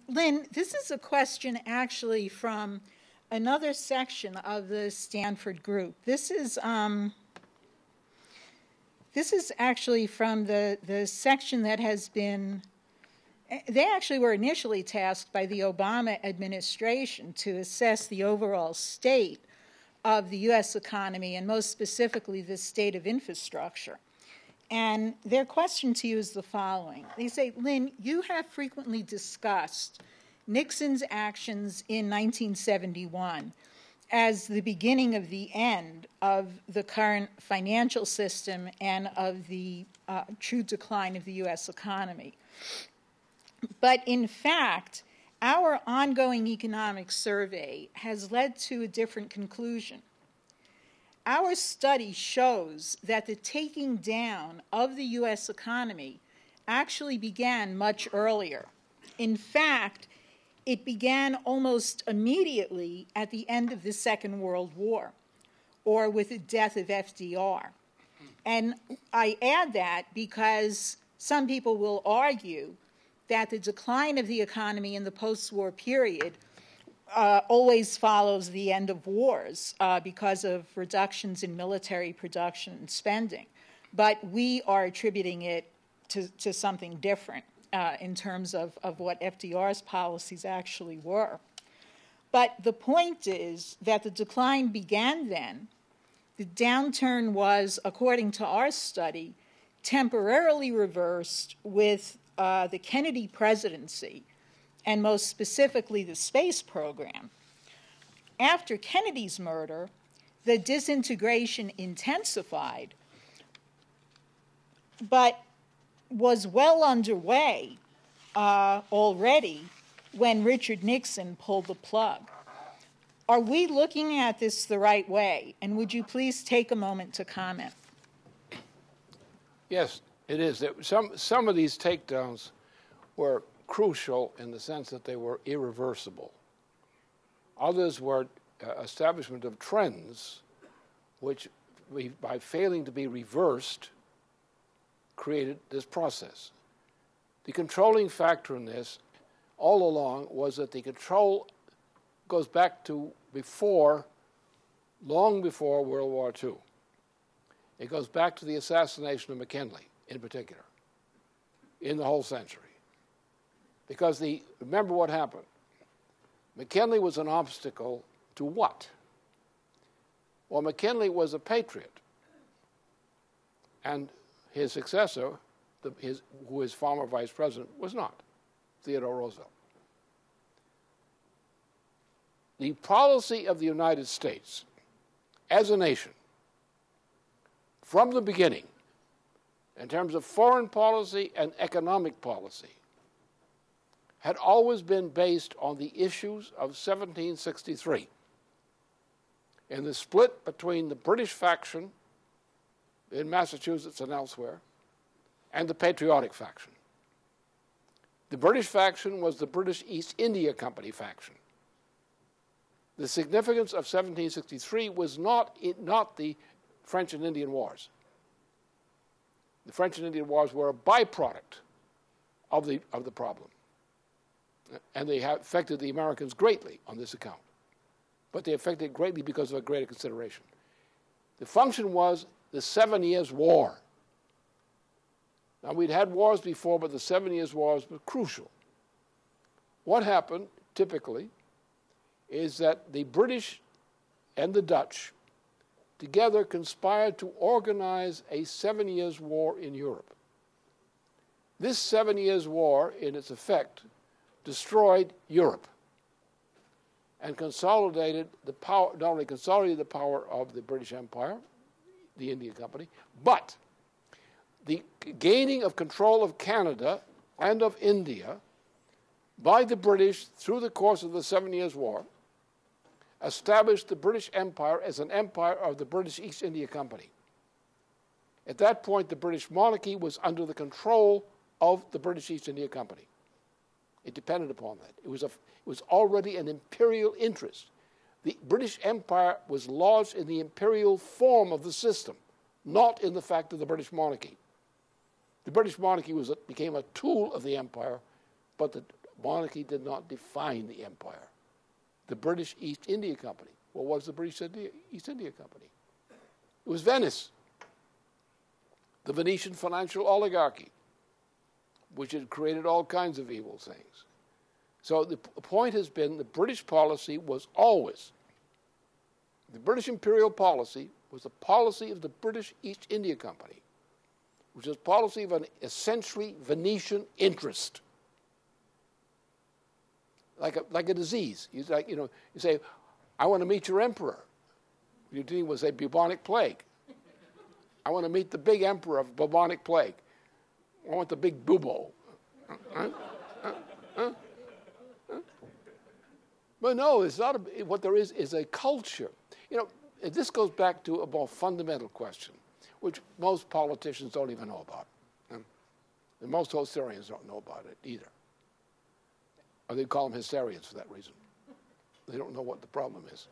Lynn, this is a question actually from another section of the Stanford group. This is actually from the section that has been, they actually were initially tasked by the Obama administration to assess the overall state of the U.S. economy, and most specifically the state of infrastructure. And their question to you is the following. They say, Lynn, you have frequently discussed Nixon's actions in 1971 as the beginning of the end of the current financial system and of the true decline of the U.S. economy. But in fact, our ongoing economic survey has led to a different conclusion. Our study shows that the taking down of the U.S. economy actually began much earlier. In fact, it began almost immediately at the end of the Second World War, or with the death of FDR. And I add that because some people will argue that the decline of the economy in the post-war period always follows the end of wars because of reductions in military production and spending. But we are attributing it to something different in terms of what FDR's policies actually were. But the point is that the decline began then. The downturn was, according to our study, temporarily reversed with the Kennedy presidency, and most specifically the space program. After Kennedy's murder, the disintegration intensified, but was well underway already when Richard Nixon pulled the plug. Are we looking at this the right way? And would you please take a moment to comment? Yes, it is. Some of these takedowns were crucial in the sense that they were irreversible. Others were establishment of trends which, by failing to be reversed, created this process. The controlling factor in this all along was that the control goes back to long before World War II. It goes back to the assassination of McKinley in particular, in the whole century. Because remember what happened. McKinley was an obstacle to what? Well, McKinley was a patriot. And his successor, who is former vice president, was not, Theodore Roosevelt. The policy of the United States as a nation, from the beginning, in terms of foreign policy and economic policy, had always been based on the issues of 1763 in the split between the British faction in Massachusetts and elsewhere and the patriotic faction. The British faction was the British East India Company faction. The significance of 1763 was not the French and Indian Wars. The French and Indian Wars were a byproduct of the problem. And they have affected the Americans greatly on this account. But they affected greatly because of a greater consideration. The function was the 7 Years' War. Now, we'd had wars before, but the 7 Years' Wars were crucial. What happened, typically, is that the British and the Dutch together conspired to organize a 7 Years' War in Europe. This 7 Years' War, in its effect, destroyed Europe and consolidated the power, not only consolidated the power of the British Empire, the Indian Company, but the gaining of control of Canada and of India by the British through the course of the 7 Years' War established the British Empire as an empire of the British East India Company. At that point, the British monarchy was under the control of the British East India Company. It depended upon that. It was already an imperial interest. The British Empire was lodged in the imperial form of the system, not in the fact of the British monarchy. The British monarchy became a tool of the empire, but monarchy did not define the empire. The British East India Company. What was the British East India Company? It was Venice, the Venetian financial oligarchy, which had created all kinds of evil things. So the point has been the British policy was always, the British imperial policy was the policy of the British East India Company, which is policy of an essentially Venetian interest. Like a disease. You say, I want to meet your emperor. You're dealing with, say, bubonic plague. I want to meet the big emperor of bubonic plague. I want the big bubo. But no, it's not. What there is a culture. This goes back to a more fundamental question, which most politicians don't even know about. And most historians don't know about it either. Or they call them hysterians for that reason. They don't know what the problem is.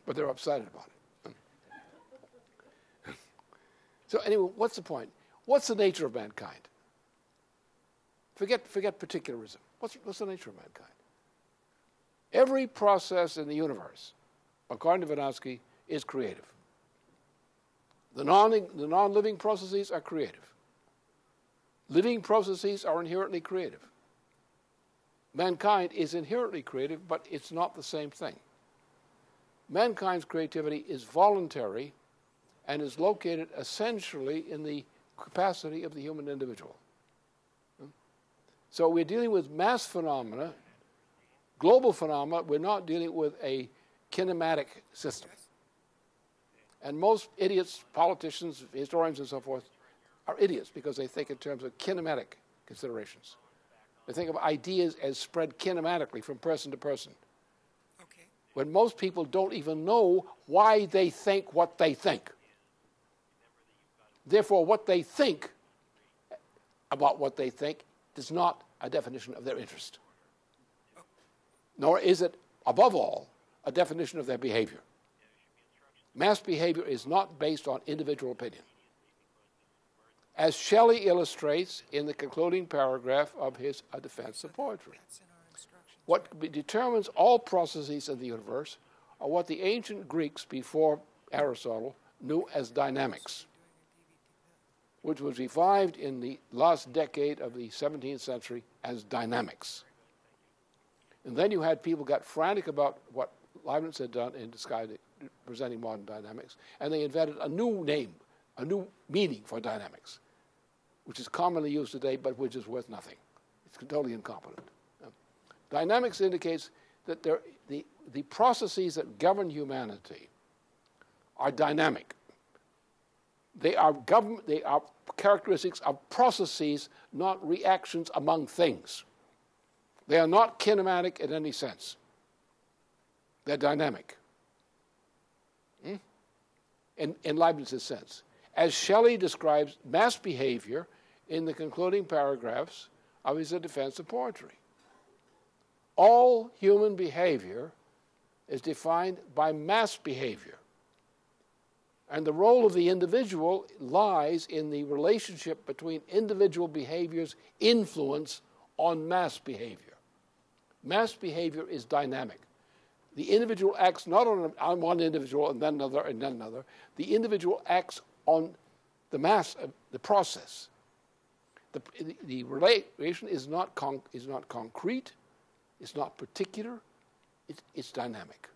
But they're upset about it. So anyway, what's the point? What's the nature of mankind? Forget particularism. What's the nature of mankind? Every process in the universe, according to Vygotsky, is creative. The non-living processes are creative. Living processes are inherently creative. Mankind is inherently creative, but it's not the same thing. Mankind's creativity is voluntary and is located essentially in the capacity of the human individual. So we're dealing with mass phenomena, global phenomena. We're not dealing with a kinematic system. And most idiots, politicians, historians, and so forth, are idiots because they think in terms of kinematic considerations. They think of ideas as spread kinematically from person to person. Okay. When most people don't even know why they think what they think. Therefore, what they think about what they think is not a definition of their interest. Nor is it, above all, a definition of their behavior. Mass behavior is not based on individual opinion. As Shelley illustrates in the concluding paragraph of his A Defense of Poetry. What determines all processes in the universe are what the ancient Greeks before Aristotle knew as dynamics, which was revived in the last decade of the 17th century as dynamics. And then you had people got frantic about what Leibniz had done in presenting modern dynamics, and they invented a new name, a new meaning for dynamics, which is commonly used today, but which is worth nothing. It's totally incompetent. Dynamics indicates that the processes that govern humanity are dynamic. They are characteristics of processes, not reactions among things. They are not kinematic in any sense. They're dynamic. In Leibniz's sense. As Shelley describes mass behavior in the concluding paragraphs of his A Defense of Poetry. All human behavior is defined by mass behavior. And the role of the individual lies in the relationship between individual behavior's influence on mass behavior. Mass behavior is dynamic. The individual acts not on one individual and then another and then another. The individual acts on the mass, the process. The relation is not concrete, it's not particular, it's dynamic.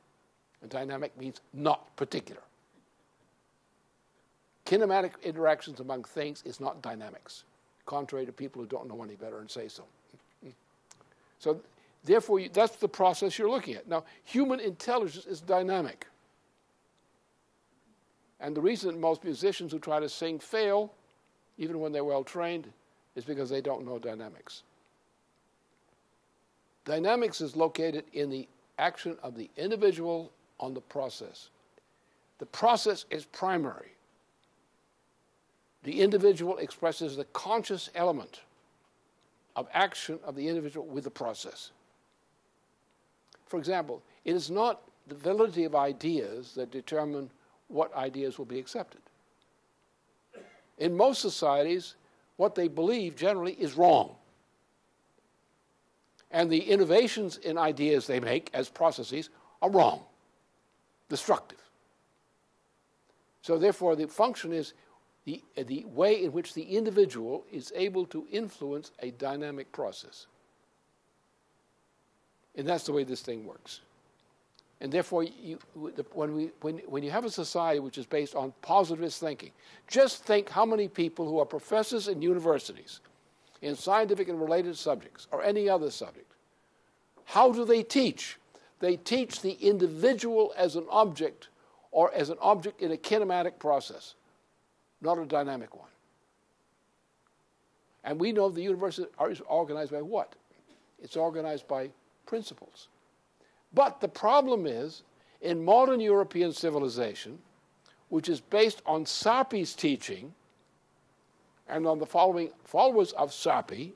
And dynamic means not particular. Kinematic interactions among things is not dynamics, contrary to people who don't know any better and say so. So, therefore, that's the process you're looking at. Now, human intelligence is dynamic. And the reason that most musicians who try to sing fail, even when they're well trained, is because they don't know dynamics. Dynamics is located in the action of the individual on the process. The process is primary. The individual expresses the conscious element of action of the individual with the process. For example, it is not the validity of ideas that determine what ideas will be accepted. In most societies, what they believe generally is wrong. And the innovations in ideas they make as processes are wrong, destructive. So therefore, the function is the way in which the individual is able to influence a dynamic process. And that's the way this thing works. And therefore, when you have a society which is based on positivist thinking, just think how many people who are professors in universities in scientific and related subjects or any other subject, how do they teach? They teach the individual as an object or as an object in a kinematic process, not a dynamic one. And we know the universe is organized by what? It's organized by principles. But the problem is, in modern European civilization, which is based on Sarpi's teaching, and on the following followers of Sarpi,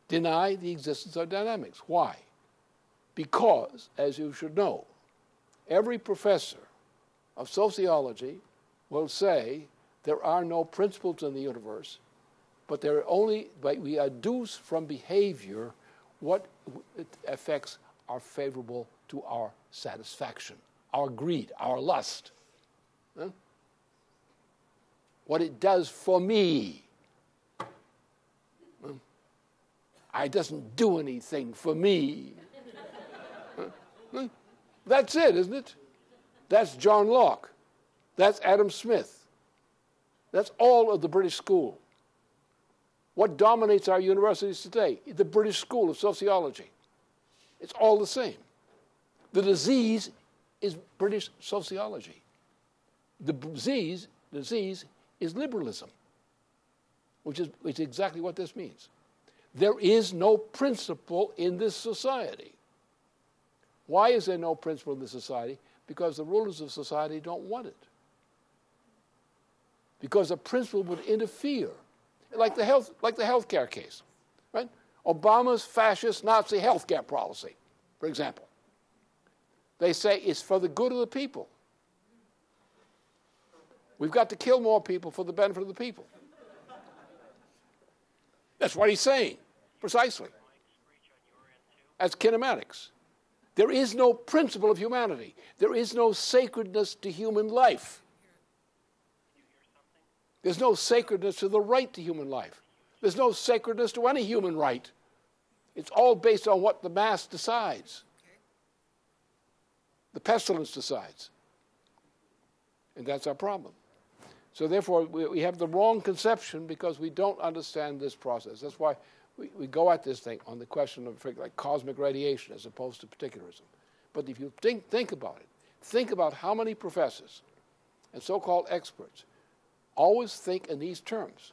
deny the existence of dynamics. Why? Because, as you should know, every professor of sociology will say there are no principles in the universe, but we adduce from behavior what effects are favorable to our satisfaction, our greed, our lust. Huh? What it does for me. Huh? It doesn't do anything for me. Huh? That's it, isn't it? That's John Locke. That's Adam Smith. That's all of the British school. What dominates our universities today? The British School of Sociology. It's all the same. The disease is British sociology. The disease is liberalism, which is exactly what this means. There is no principle in this society. Why is there no principle in this society? Because the rulers of society don't want it. Because a principle would interfere, like the healthcare case, right? Obama's fascist Nazi healthcare policy, for example. They say it's for the good of the people. We've got to kill more people for the benefit of the people. That's what he's saying, precisely. As kinematics. There is no principle of humanity. There is no sacredness to human life. There's no sacredness to the right to human life. There's no sacredness to any human right. It's all based on what the mass decides. The pestilence decides. And that's our problem. So therefore, we have the wrong conception because we don't understand this process. That's why we go at this thing on the question of like cosmic radiation as opposed to particularism. But if you think about it, think about how many professors and so-called experts always think in these terms,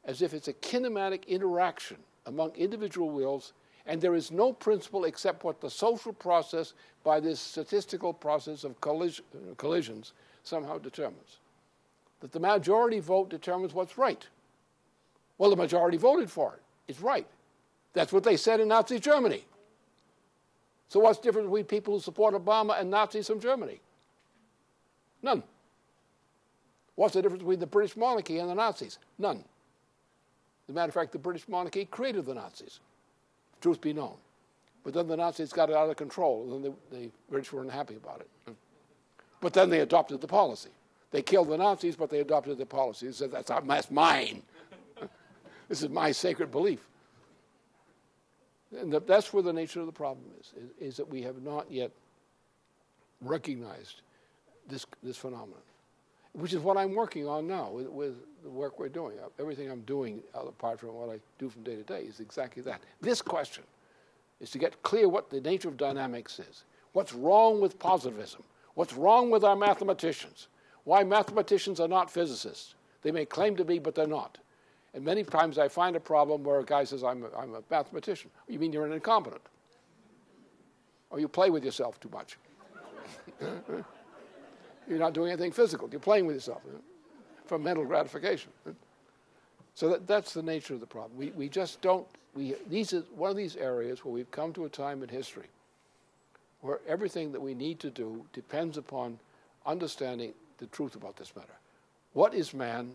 as if it's a kinematic interaction among individual wills, and there is no principle except what the social process by this statistical process of collisions somehow determines. That the majority vote determines what's right. Well, the majority voted for it. It's right. That's what they said in Nazi Germany. So what's the difference between people who support Obama and Nazis from Germany? None. What's the difference between the British monarchy and the Nazis? None. As a matter of fact, the British monarchy created the Nazis, truth be known. But then the Nazis got it out of control, and then the British weren't happy about it. But then they adopted the policy. They killed the Nazis, but they adopted the policy. They said, that's mine. This is my sacred belief. And that's where the nature of the problem is that we have not yet recognized this phenomenon, which is what I'm working on now with the work we're doing. Everything I'm doing, apart from what I do from day to day, is exactly that. This question is to get clear what the nature of dynamics is. What's wrong with positivism? What's wrong with our mathematicians? Why mathematicians are not physicists? They may claim to be, but they're not. And many times I find a problem where a guy says, I'm a mathematician. You mean you're an incompetent? Or you play with yourself too much. You're not doing anything physical. You're playing with yourself for mental gratification. So that's the nature of the problem. We just don't, these is one of these areas where we've come to a time in history where everything that we need to do depends upon understanding the truth about this matter. What is man?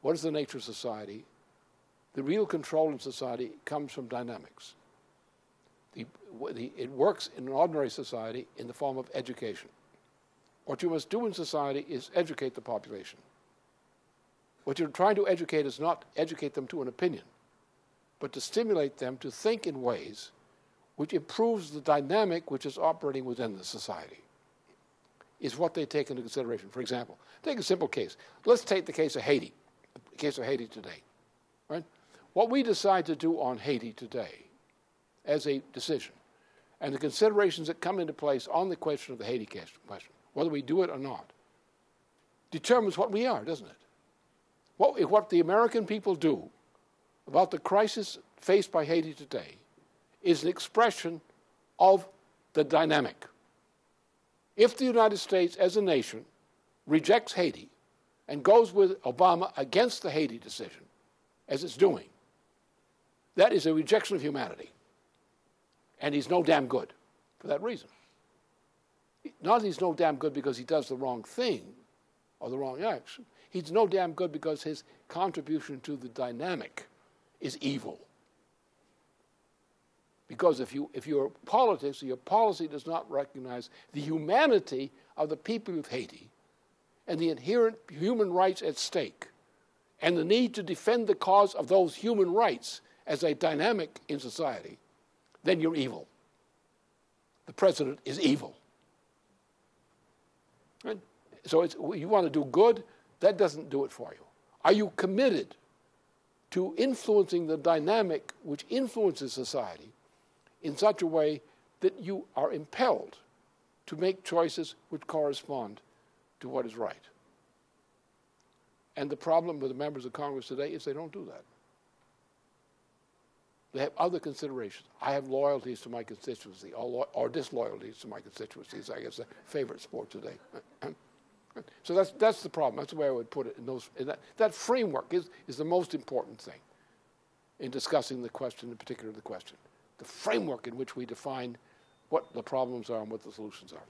What is the nature of society? The real control in society comes from dynamics. It works in an ordinary society in the form of education. What you must do in society is educate the population. What you're trying to educate is not educate them to an opinion, but to stimulate them to think in ways which improves the dynamic which is operating within the society, is what they take into consideration. For example, take a simple case. Let's take the case of Haiti, the case of Haiti today. Right? What we decide to do on Haiti today as a decision, and the considerations that come into place on the question of the Haiti question, whether we do it or not, determines what we are, doesn't it? What the American people do about the crisis faced by Haiti today is an expression of the dynamic. If the United States as a nation rejects Haiti and goes with Obama against the Haiti decision, as it's doing, that is a rejection of humanity. And he's no damn good for that reason. Not that he's no damn good because he does the wrong thing or the wrong action. He's no damn good because his contribution to the dynamic is evil. Because if your politics or your policy does not recognize the humanity of the people of Haiti and the inherent human rights at stake and the need to defend the cause of those human rights as a dynamic in society, then you're evil. The president is evil. Right? So you want to do good, that doesn't do it for you. Are you committed to influencing the dynamic which influences society in such a way that you are impelled to make choices which correspond to what is right? And the problem with the members of Congress today is they don't do that. They have other considerations. I have loyalties to my constituency, or disloyalties to my constituencies, I guess, a favorite sport today. So that's the problem. That's the way I would put it. That framework is the most important thing in discussing the question, in particular the question. The framework in which we define what the problems are and what the solutions are.